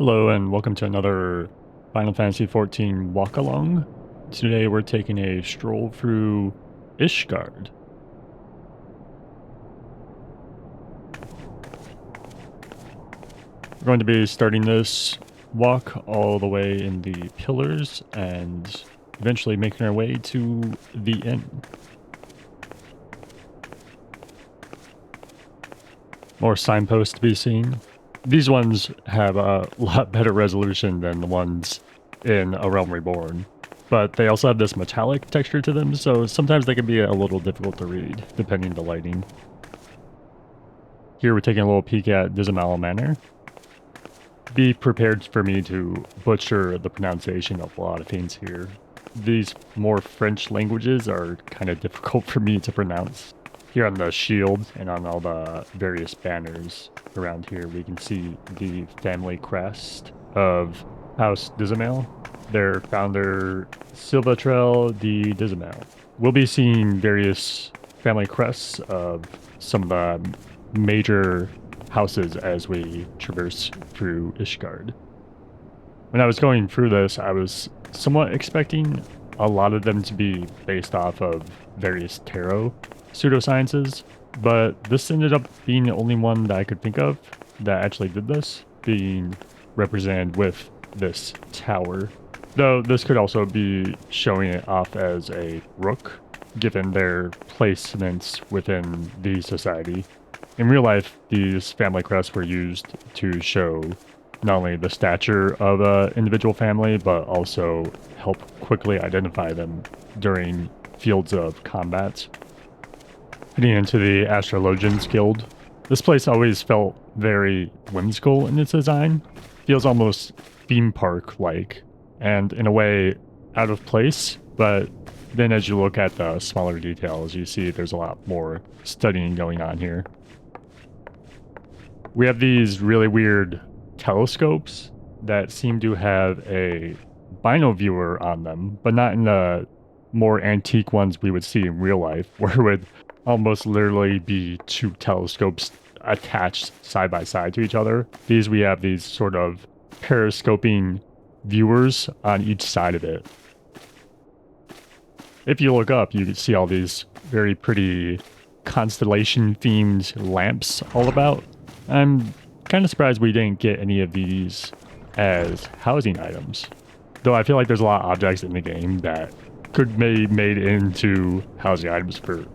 Hello and welcome to another Final Fantasy XIV walk-along. Today we're taking a stroll through Ishgard. We're going to be starting this walk all the way in the pillars and eventually making our way to the inn. More signposts to be seen. These ones have a lot better resolution than the ones in A Realm Reborn, but they also have this metallic texture to them, so sometimes they can be a little difficult to read, depending on the lighting. Here we're taking a little peek at Athenaeum Manor. Be prepared for me to butcher the pronunciation of a lot of things here. These more French languages are kind of difficult for me to pronounce. Here on the shield and on all the various banners around here, we can see the family crest of House Dizamel, their founder, Silvatrell de Dizamel. We'll be seeing various family crests of some of the major houses as we traverse through Ishgard. When I was going through this, I was somewhat expecting a lot of them to be based off of various tarot pseudosciences, but this ended up being the only one that I could think of that actually did this, being represented with this tower. Though this could also be showing it off as a rook, given their placements within the society. In real life, these family crests were used to show not only the stature of an individual family, but also help quickly identify them during fields of combat. Heading into the Astrologians Guild, this place always felt very whimsical in its design. Feels almost theme park-like, and in a way out of place, but then as you look at the smaller details, you see there's a lot more studying going on here. We have these really weird telescopes that seem to have a bino viewer on them, but not in the more antique ones we would see in real life, where it would almost literally be two telescopes attached side by side to each other. These, we have these sort of periscoping viewers on each side of it. If you look up, you can see all these very pretty constellation-themed lamps all about. I'm kind of surprised we didn't get any of these as housing items. Though I feel like there's a lot of objects in the game that could be made into housing items for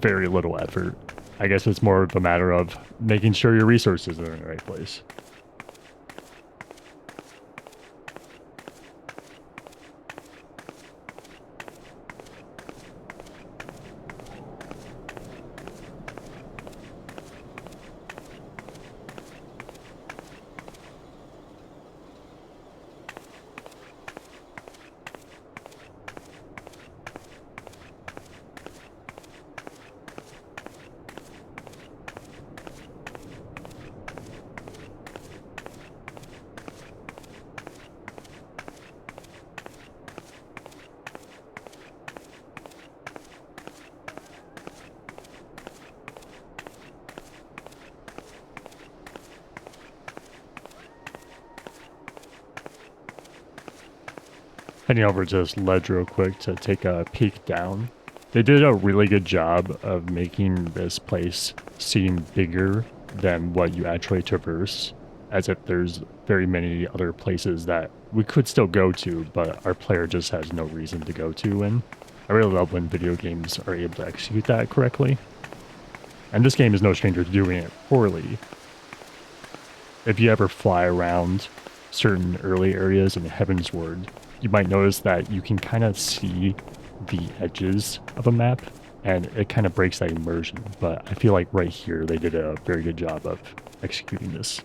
very little effort. I guess it's more of a matter of making sure your resources are in the right place. Heading over to this ledge real quick to take a peek down. They did a really good job of making this place seem bigger than what you actually traverse, as if there's very many other places that we could still go to, but our player just has no reason to go to. And I really love when video games are able to execute that correctly. And this game is no stranger to doing it poorly. If you ever fly around certain early areas in Heavensward, you might notice that you can kind of see the edges of a map, and it kind of breaks that immersion. But I feel like right here they did a very good job of executing this.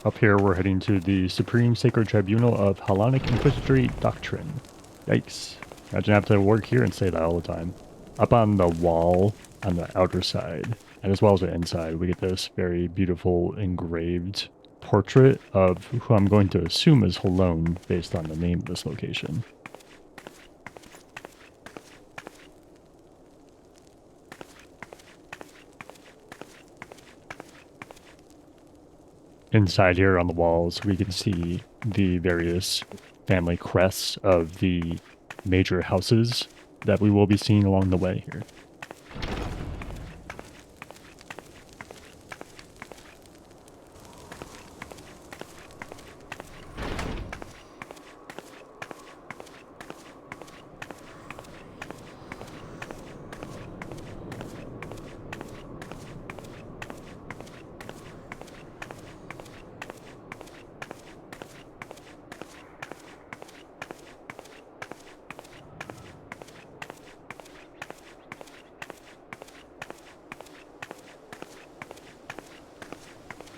Up here, we're heading to the Supreme Sacred Tribunal of Hellenic Inquisitory Doctrine. Yikes. Imagine I have to work here and say that all the time. Up on the wall on the outer side. And as well as the inside, we get this very beautiful engraved portrait of who I'm going to assume is Halone based on the name of this location. Inside here on the walls, we can see the various family crests of the major houses that we will be seeing along the way here.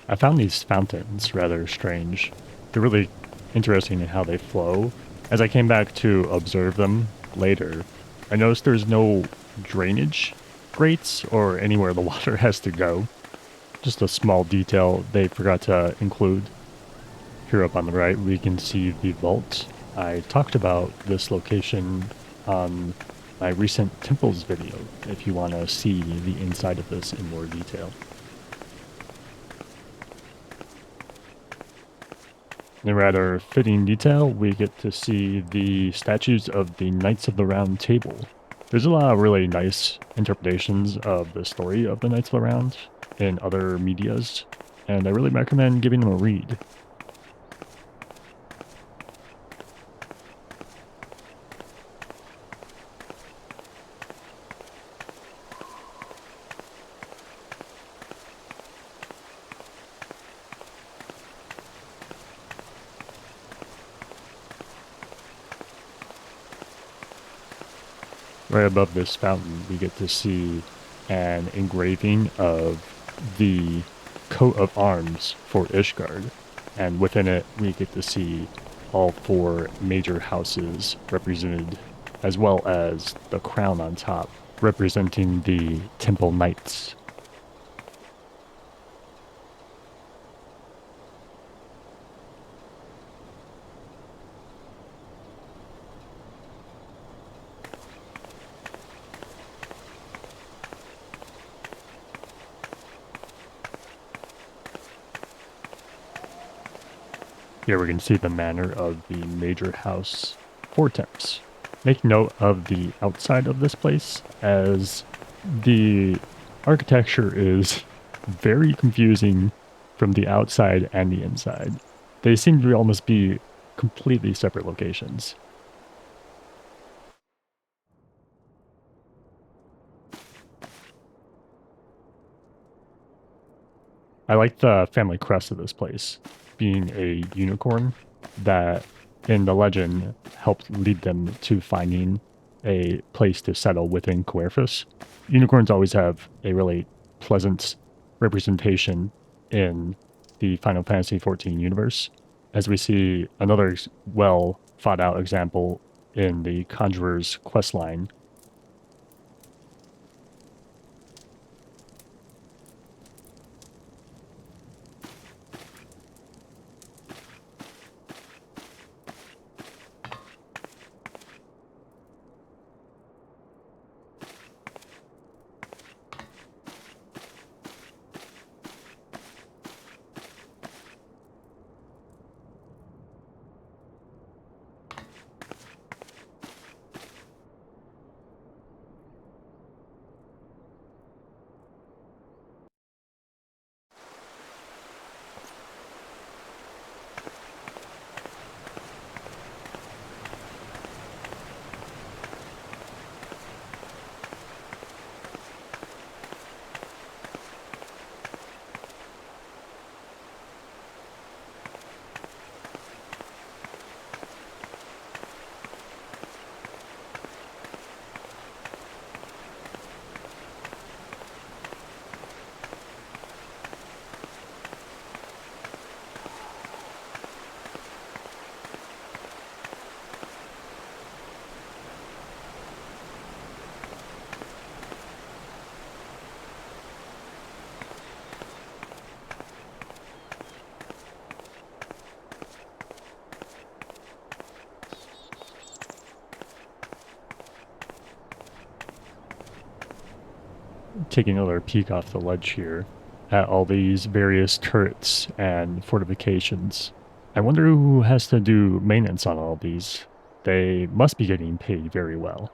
I found these fountains rather strange. They're really interesting in how they flow. As I came back to observe them later, I noticed there's no drainage grates or anywhere the water has to go. Just a small detail they forgot to include. Here up on the right, we can see the vault. I talked about this location on my recent temples video, if you want to see the inside of this in more detail. In a rather fitting detail, we get to see the statues of the Knights of the Round Table. There's a lot of really nice interpretations of the story of the Knights of the Round in other medias, and I really recommend giving them a read. Right above this fountain, we get to see an engraving of the coat of arms for Ishgard, and within it we get to see all four major houses represented, as well as the crown on top, representing the Temple Knights. Here we can see the manor of the major house, Fortemps. Make note of the outside of this place, as the architecture is very confusing from the outside and the inside. They seem to almost be completely separate locations. I like the family crest of this place, being a unicorn that in the legend helped lead them to finding a place to settle within Querfus. Unicorns always have a really pleasant representation in the Final Fantasy XIV universe, as we see another well thought out example in the Conjurer's questline. taking another peek off the ledge here at all these various turrets and fortifications. I wonder who has to do maintenance on all these. They must be getting paid very well.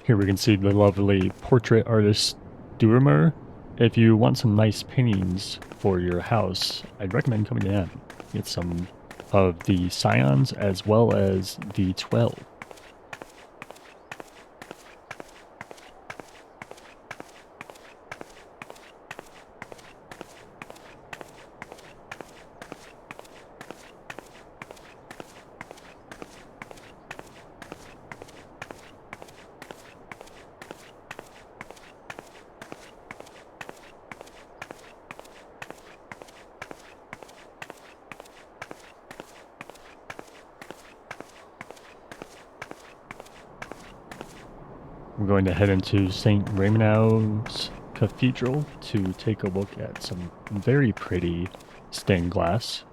Here we can see the lovely portrait artist Durmer. If you want some nice paintings for your house, I'd recommend coming in. Get some of the Scions as well as the 12. We're going to head into St. Raymond's Cathedral to take a look at some very pretty stained glass.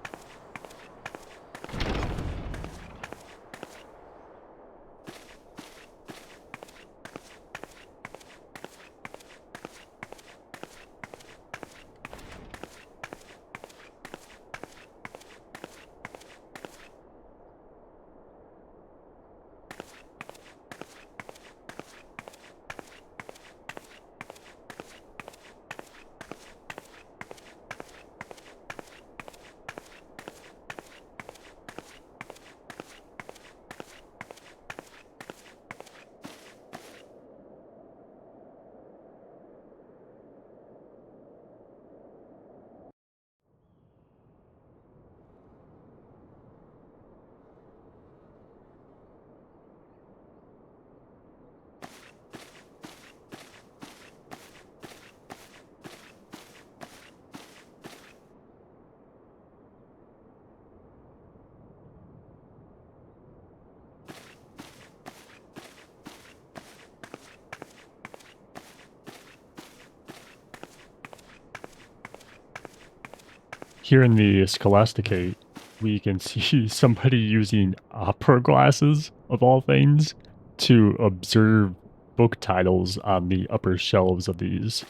Here in the Scholasticate, we can see somebody using opera glasses, of all things, to observe book titles on the upper shelves of these.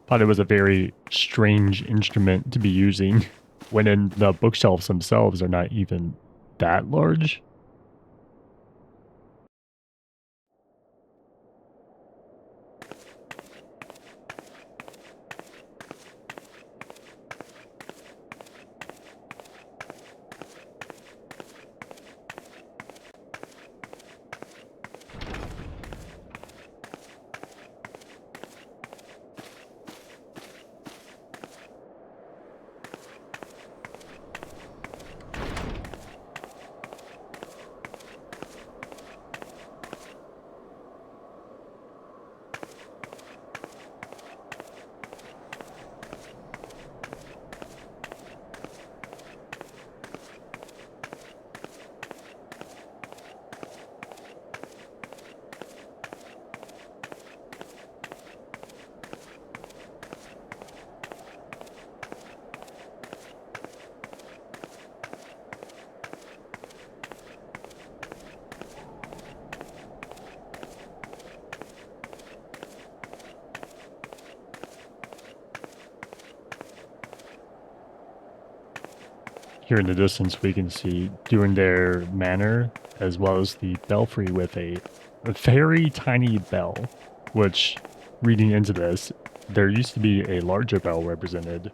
Thought it was a very strange instrument to be using when in the bookshelves themselves are not even that large. Here in the distance, we can see Durender Manor, as well as the belfry with a very tiny bell, which, reading into this, there used to be a larger bell represented,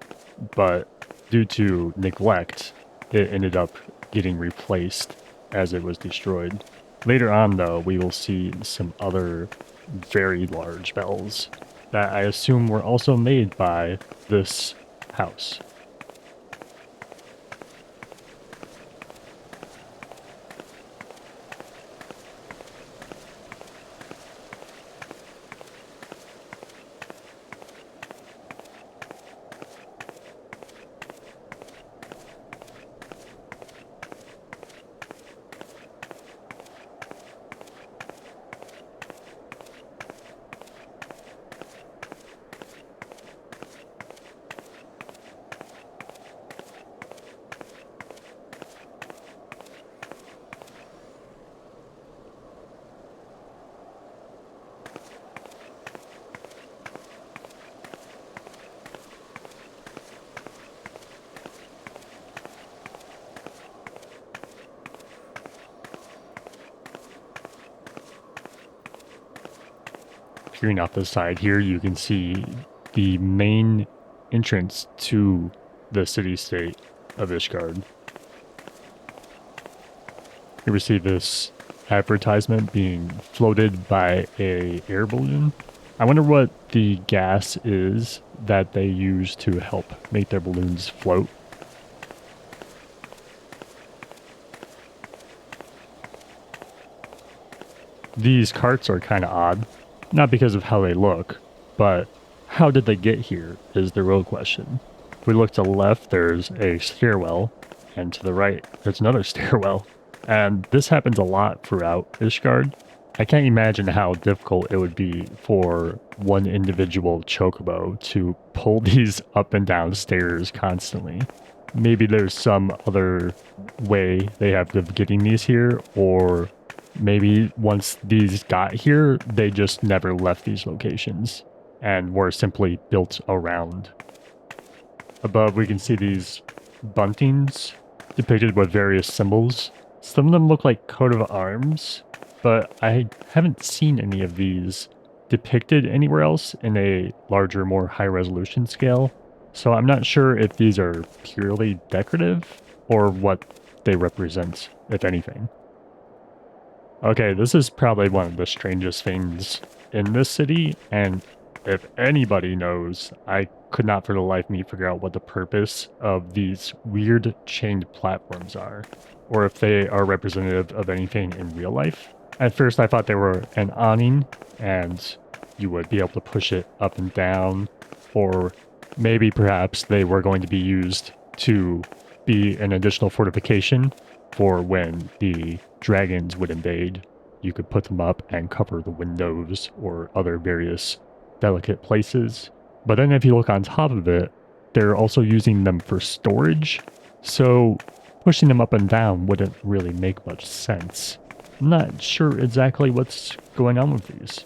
but due to neglect, it ended up getting replaced as it was destroyed. Later on, though, we will see some other very large bells that I assume were also made by this house. peering off the side here, you can see the main entrance to the city-state of Ishgard. You see this advertisement being floated by a air balloon. I wonder what the gas is that they use to help make their balloons float. These carts are kind of odd, not because of how they look, but how did they get here is the real question. If we look to the left, there's a stairwell, and to the right, there's another stairwell. And this happens a lot throughout Ishgard. I can't imagine how difficult it would be for one individual chocobo to pull these up and down stairs constantly. Maybe there's some other way they have of getting these here, or maybe once these got here, they just never left these locations and were simply built around. Above, we can see these buntings depicted with various symbols. Some of them look like coat of arms, but I haven't seen any of these depicted anywhere else in a larger, more high-resolution scale. So I'm not sure if these are purely decorative or what they represent, if anything. Okay, this is probably one of the strangest things in this city, and if anybody knows, I could not for the life of me figure out what the purpose of these weird chained platforms are, or if they are representative of anything in real life. At first I thought they were an awning, and you would be able to push it up and down, or maybe perhaps they were going to be used to be an additional fortification for when the dragons would invade. You could put them up and cover the windows or other various delicate places. But then if you look on top of it, they're also using them for storage, so pushing them up and down wouldn't really make much sense. I'm not sure exactly what's going on with these.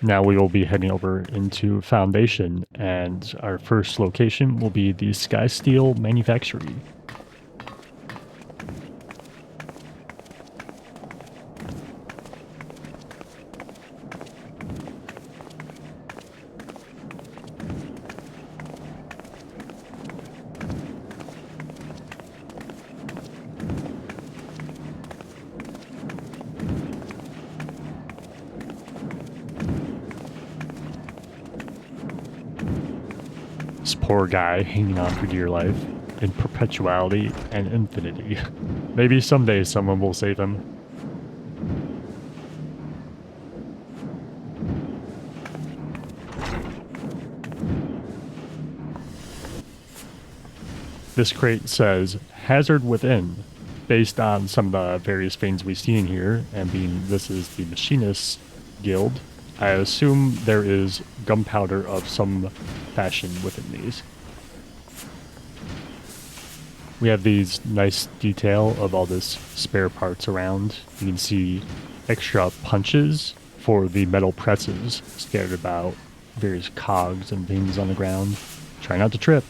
Now we will be heading over into Foundation, and our first location will be the Skysteel Manufactory. This poor guy hanging on for dear life in perpetuality and infinity. Maybe someday someone will save him. This crate says hazard within, based on some of the various things we've seen here, and being this is the Machinist Guild, I assume there is gunpowder of some fashion within these. We have these nice detail of all this spare parts around. You can see extra punches for the metal presses scattered about, various cogs and things on the ground. Try not to trip.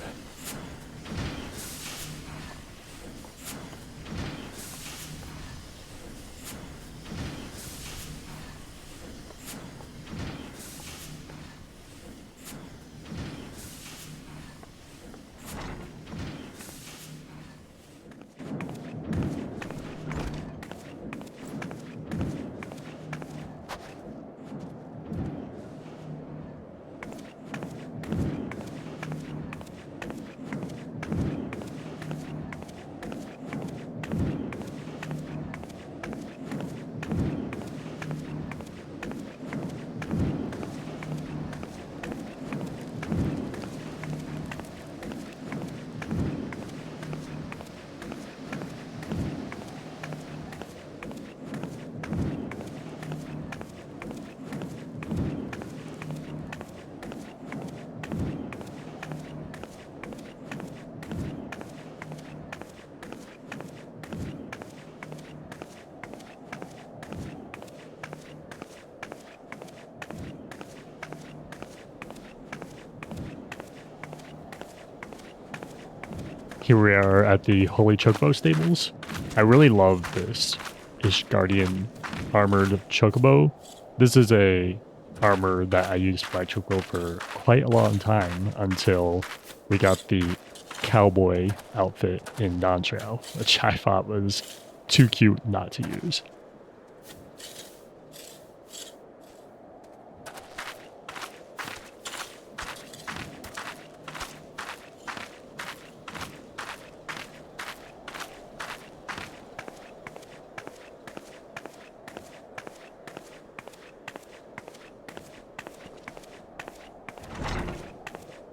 Here we are at the Holy Chocobo stables. I really love this Ishgardian armored chocobo. This is a armor that I used for my chocobo for quite a long time until we got the cowboy outfit in non-trail, which I thought was too cute not to use.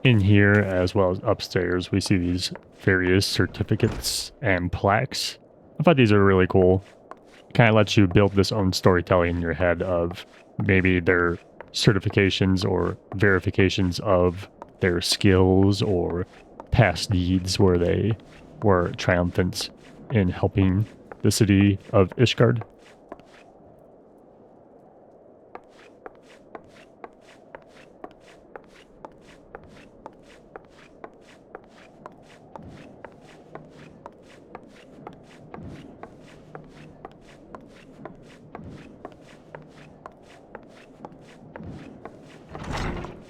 In here, as well as upstairs, we see these various certificates and plaques. I thought these are really cool. Kind of lets you build this own storytelling in your head of maybe their certifications or verifications of their skills or past deeds where they were triumphant in helping the city of Ishgard.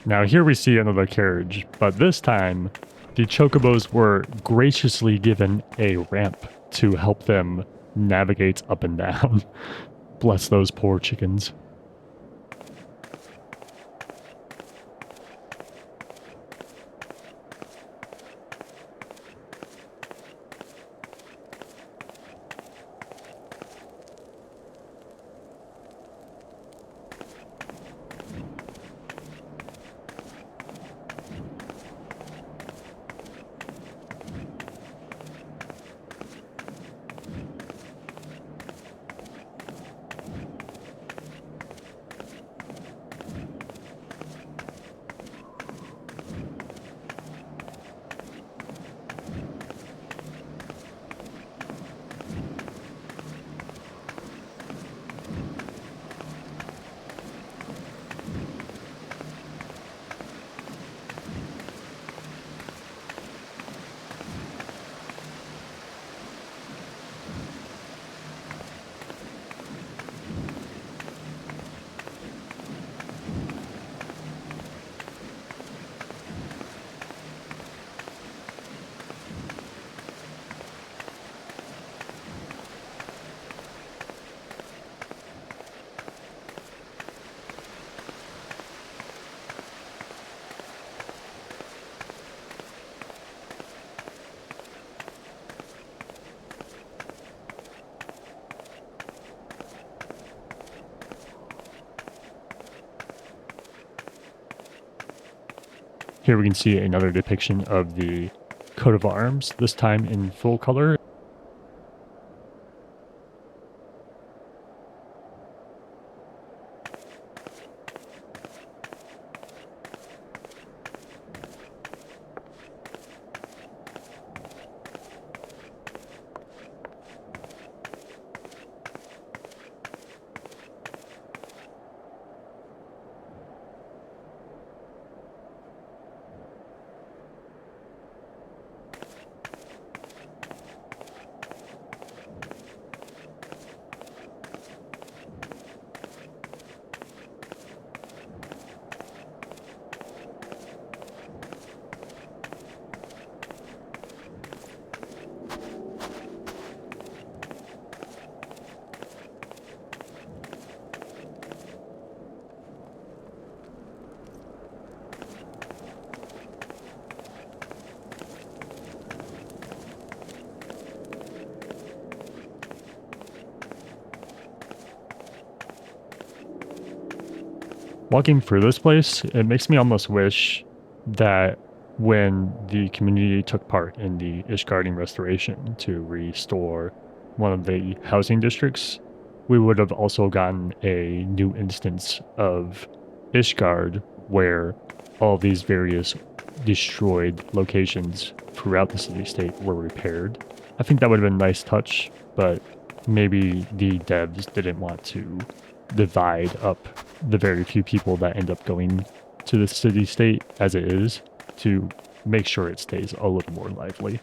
Now here we see another carriage, but this time the chocobos were graciously given a ramp to help them navigate up and down. Bless those poor chickens. Here we can see another depiction of the coat of arms, this time in full color. Walking through this place, it makes me almost wish that when the community took part in the Ishgardian restoration to restore one of the housing districts, we would have also gotten a new instance of Ishgard where all these various destroyed locations throughout the city-state were repaired. I think that would have been a nice touch, but maybe the devs didn't want to divide up the very few people that end up going to the city-state as it is to make sure it stays a little more lively.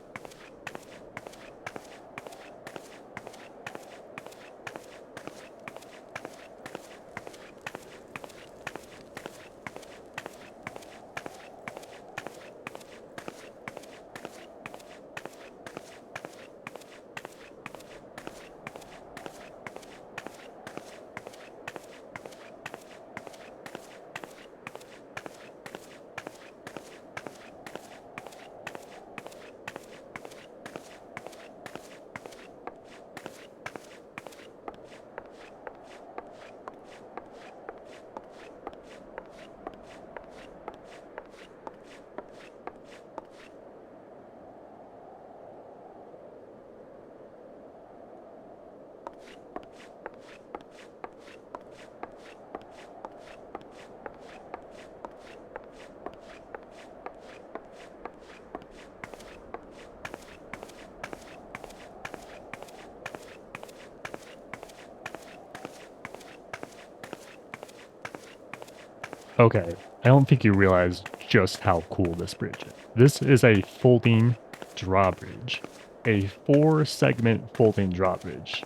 Okay, I don't think you realize just how cool this bridge is. This is a folding drawbridge. A 4-segment folding drawbridge.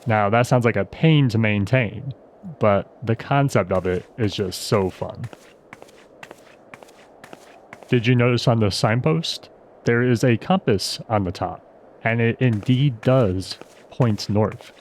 Now, that sounds like a pain to maintain, but the concept of it is just so fun. Did you notice on the signpost? There is a compass on the top, and it indeed does point north.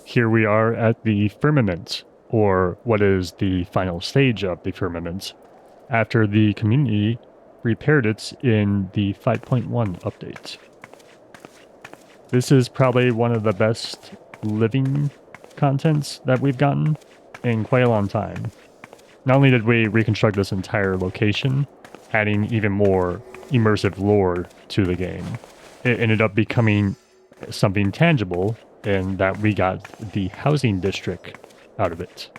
Here we are at the Firmament, or what is the final stage of the Firmament, after the community repaired it in the 5.1 update. This is probably one of the best living contents that we've gotten in quite a long time. Not only did we reconstruct this entire location, adding even more immersive lore to the game, it ended up becoming something tangible in that we got the housing district out of it.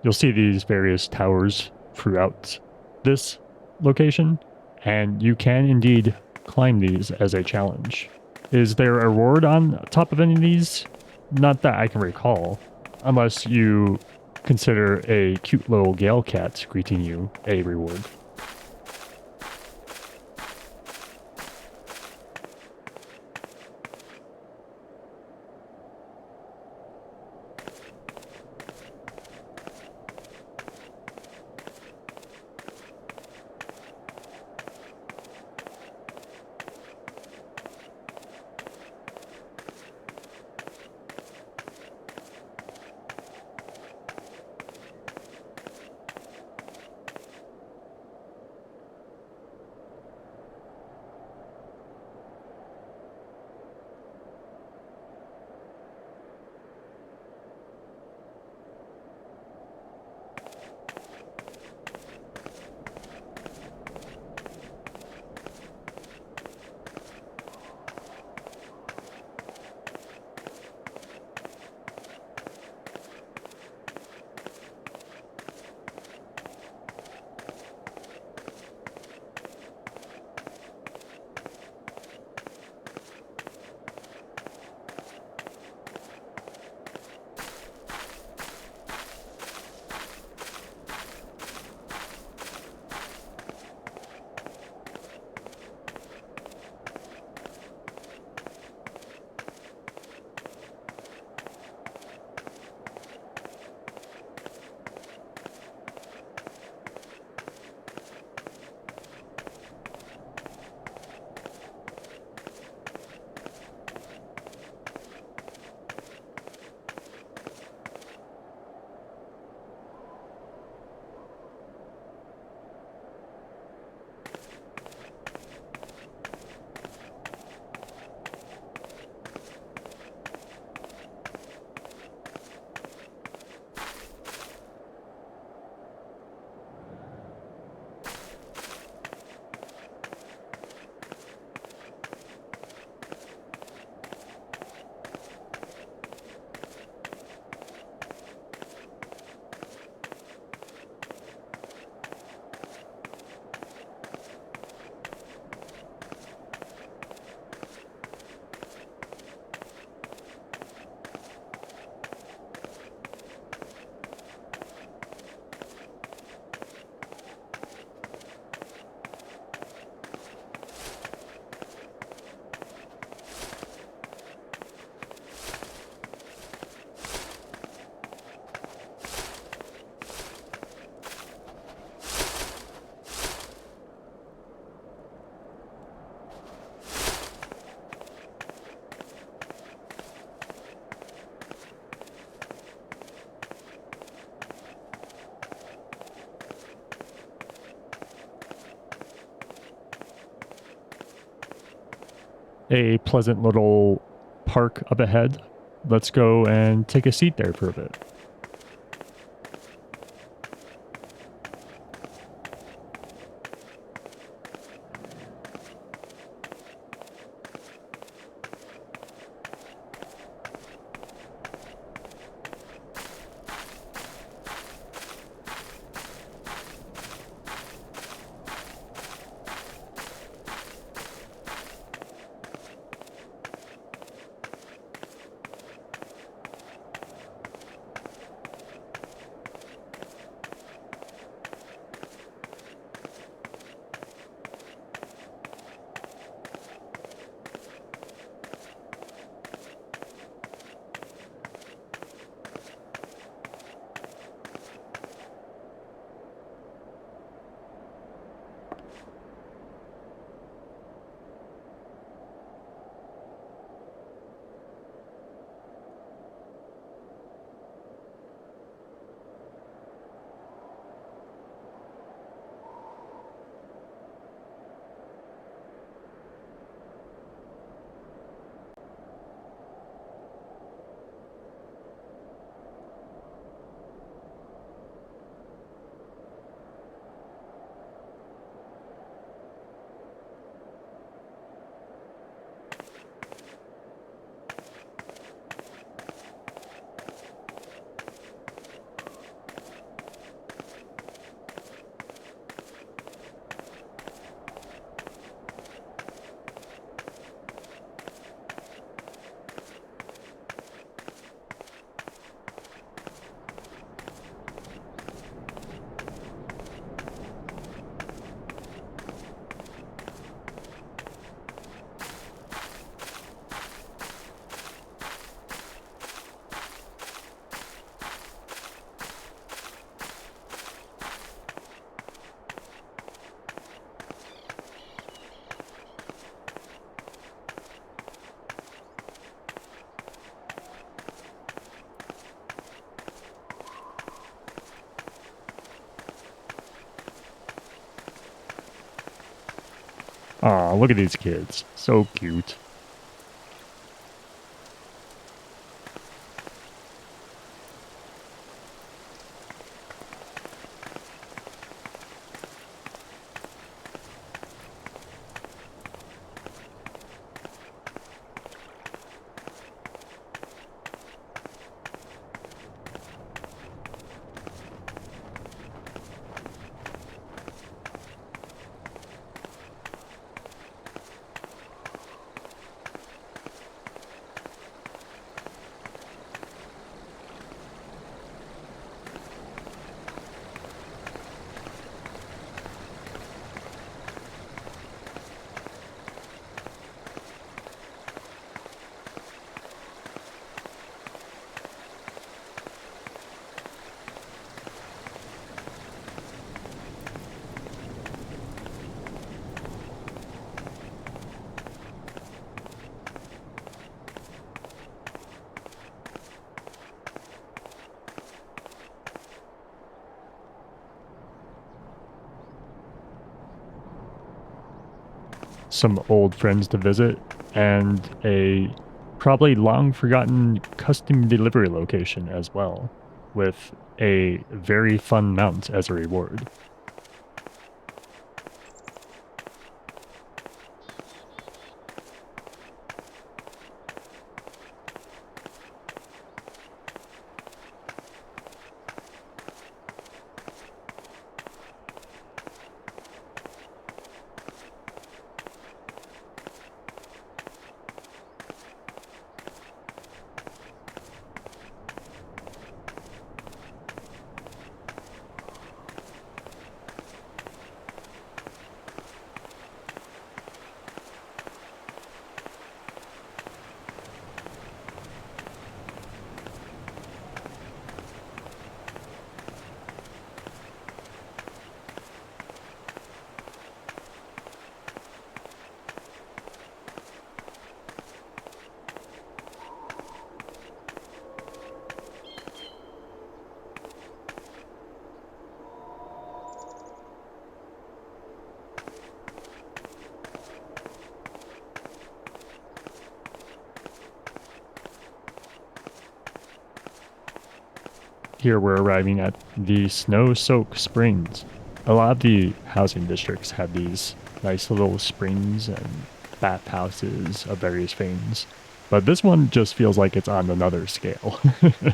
You'll see these various towers throughout this location, and you can indeed climb these as a challenge. Is there a reward on top of any of these? Not that I can recall, unless you consider a cute little gale cat greeting you a reward. a pleasant little park up ahead. Let's go and take a seat there for a bit. Aw, look at these kids. So cute. Some old friends to visit, and a probably long forgotten custom delivery location as well, with a very fun mount as a reward. here we're arriving at the snow-soaked springs. A lot of the housing districts have these nice little springs and bathhouses of various things, but this one just feels like it's on another scale. I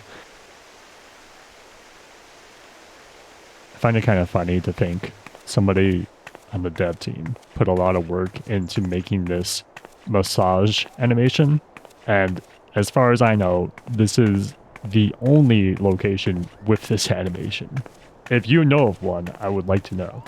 find it kind of funny to think somebody on the dev team put a lot of work into making this massage animation, and as far as I know, this is the only location with this animation. If you know of one, I would like to know.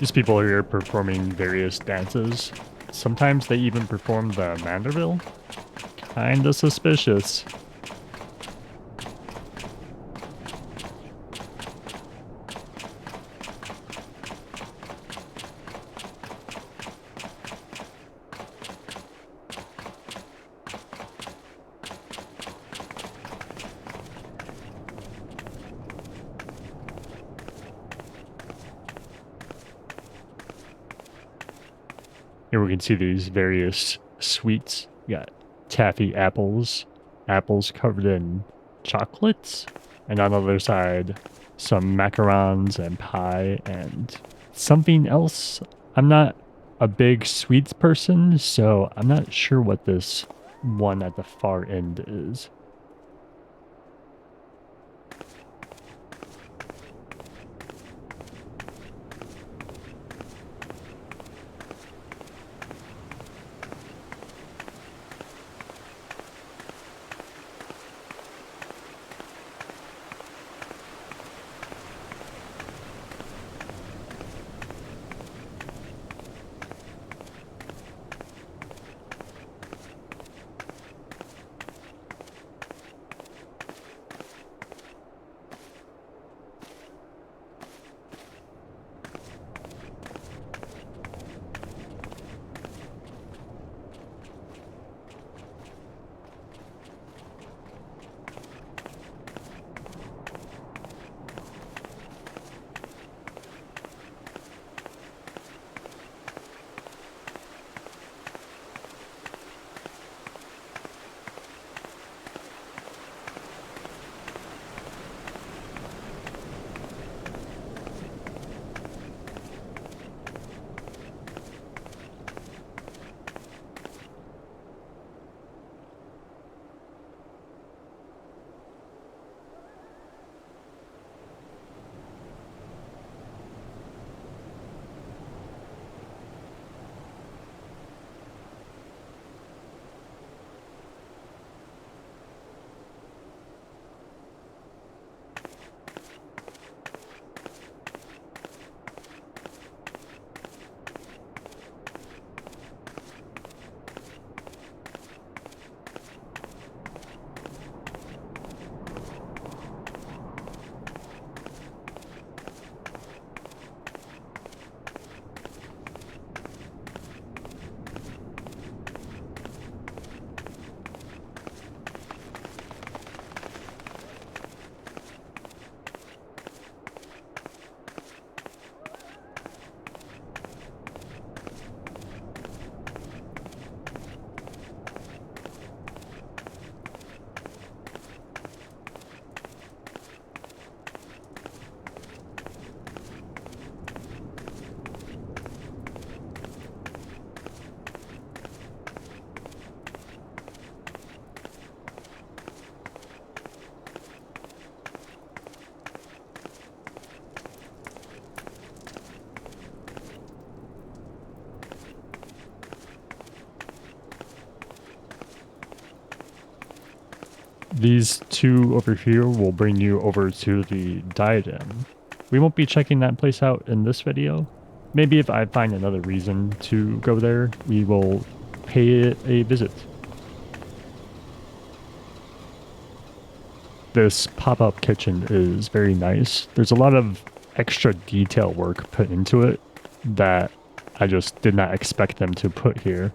These people are here performing various dances. Sometimes they even perform the Manderville. Kinda suspicious. Here we can see these various sweets. You got taffy apples, apples covered in chocolates, and on the other side, some macarons and pie and something else. I'm not a big sweets person, so I'm not sure what this one at the far end is. These two over here will bring you over to the diadem. We won't be checking that place out in this video. Maybe if I find another reason to go there, we will pay it a visit. This pop-up kitchen is very nice. There's a lot of extra detail work put into it that I just did not expect them to put here.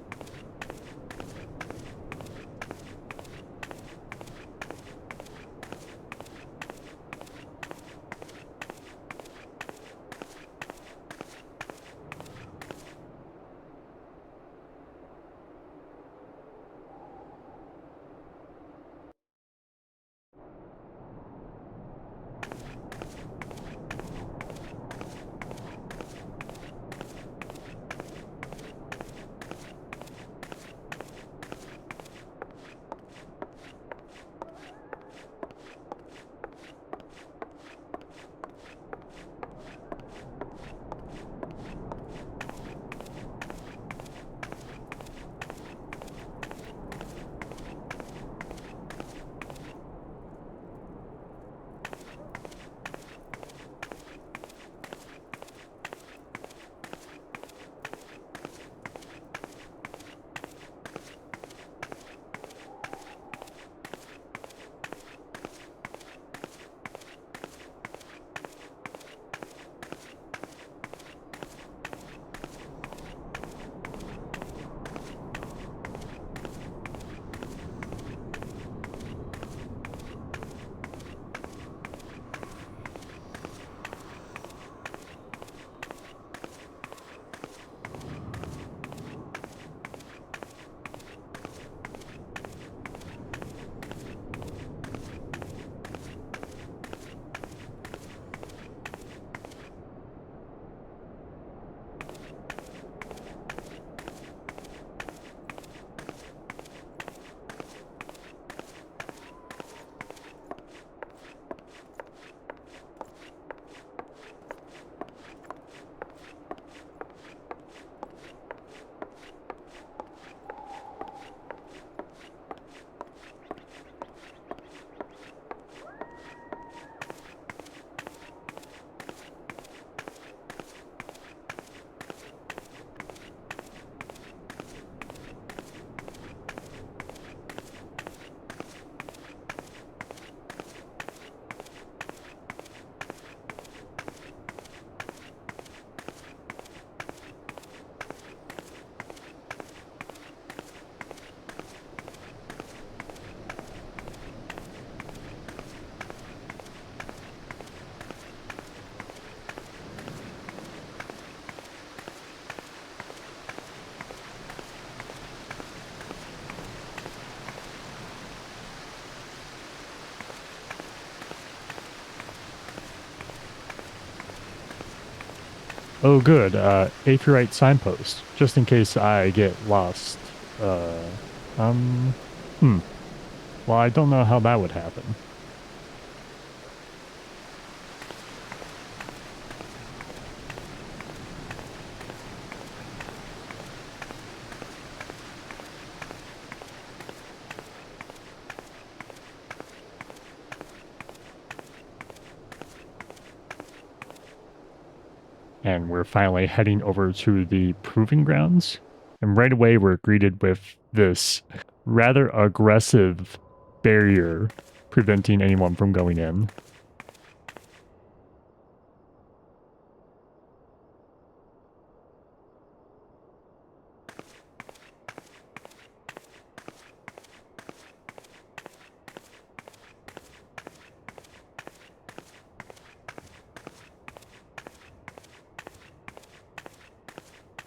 Oh, good. Aphorite signpost, just in case I get lost. Uh, um, hmm. Well, I don't know how that would happen. And we're finally heading over to the proving grounds. And right away, we're greeted with this rather aggressive barrier preventing anyone from going in.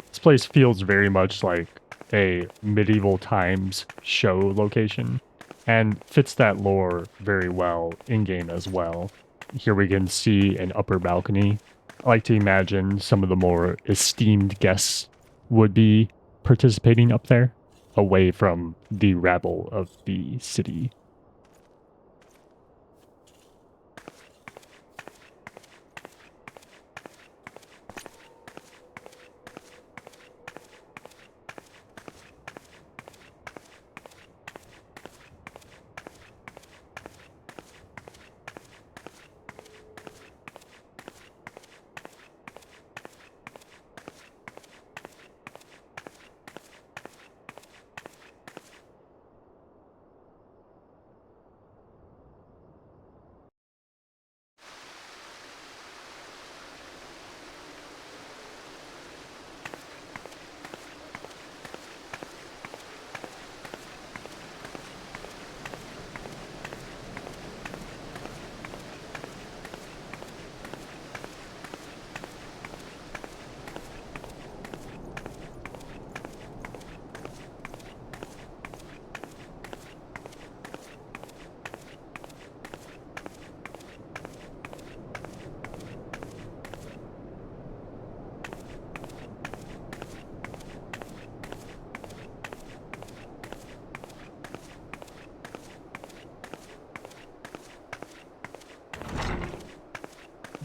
This place feels very much like a medieval times show location and fits that lore very well in-game as well. Here we can see an upper balcony. I like to imagine some of the more esteemed guests would be participating up there, away from the rabble of the city.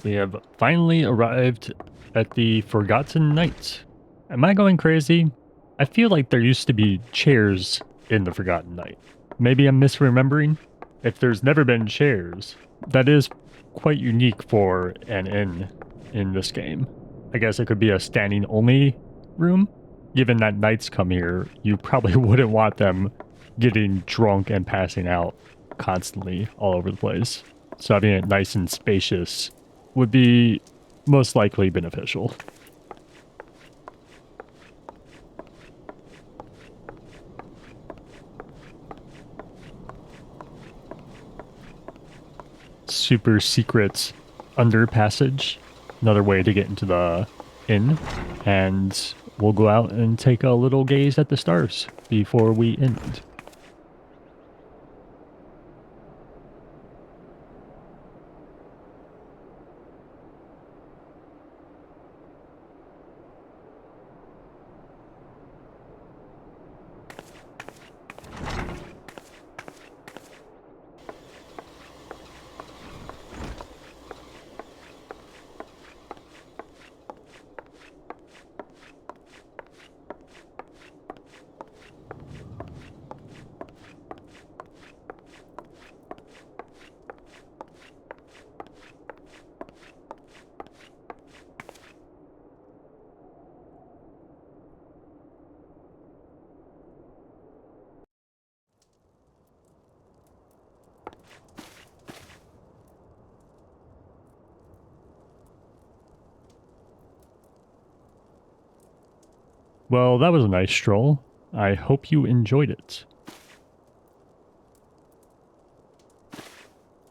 We have finally arrived at the Forgotten Night. Am I going crazy? I feel like there used to be chairs in the Forgotten Night. Maybe I'm misremembering? If there's never been chairs, that is quite unique for an inn in this game. I guess it could be a standing only room. Given that knights come here, you probably wouldn't want them getting drunk and passing out constantly all over the place. So having it nice and spacious would be most likely beneficial. Super secret under passage, another way to get into the inn, and we'll go out and take a little gaze at the stars before we end. Well, that was a nice stroll. I hope you enjoyed it.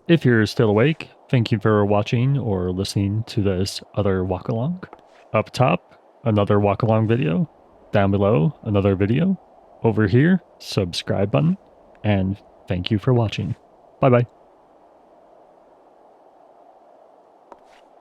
If you're still awake, thank you for watching or listening to this other walk along. Up top, another walk along video. Down below, another video. Over here, subscribe button. And thank you for watching. Bye bye.